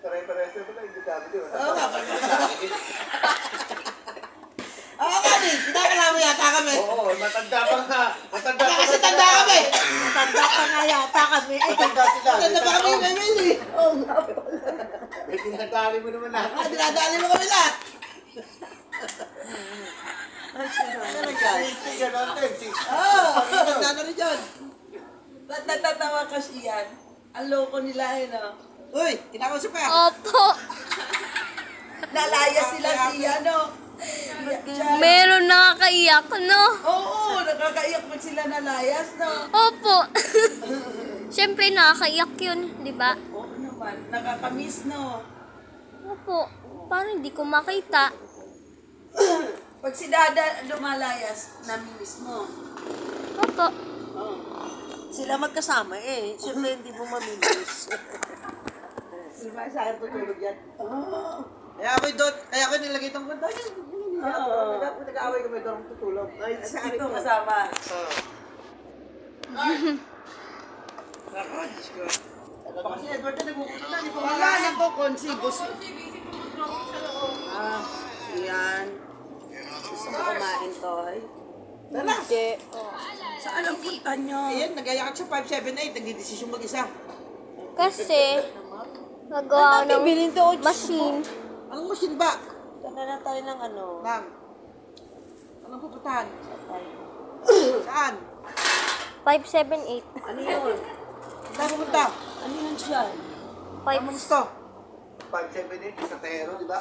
Pare-pares na pala, hindi kami din. Oo nga, oo nga din, pinakalama yata kami. Oo, matanda pa nga. Matanda pa Kasi tanda kami. Matanda pa nga yata kami. Matanda sila. Tanda pa kami yung Emily. Oo nga pala. May dinadali mo naman natin. Dinadali mo kami lahat. Ano nangyari? Tingnan natin. Oo, tanda na rin dyan. Ba't natatawa kasi yan? Ang loko nila eh, no? Uy, kinakausap ka. Opo. Nalaya sila siya, no? Meron nakakaiyak, no? Oo, nakakaiyak pag sila nalayas, no? Opo. Siyempre nakakaiyak yun, di ba? Oo naman, nakakamiss, no? Opo. Paano hindi ko makita? Pag si Dada lumalayas, namimiss mo. Opo. Sila magkasama eh. Siyempre hindi mo mamimiss. Di ba sa akin tutulog yan? Oo. Kaya ako nilagay itong kanta. Nag-aaway kami doon tutulog. Ay, ito kasama. Baka si Edward na nagkukunan na. Hindi ko Wala na ko, konsibos. Yan. Gusto mo kumain, Toy? Tala. Saan ang punta nyo? Ayan, nag-ayak sa 578. Nagdidesisyon mag-isa. Kasi, nagawa Ano ng bilhin to? machine. Anong machine ba? Tanda na tayo ng ano. Ma'am. Anong pupuntahan? Saan? 578. Ano yun? Saan pupunta? Ano yun siya? Ano gusto? 578, sa Tero, di ba?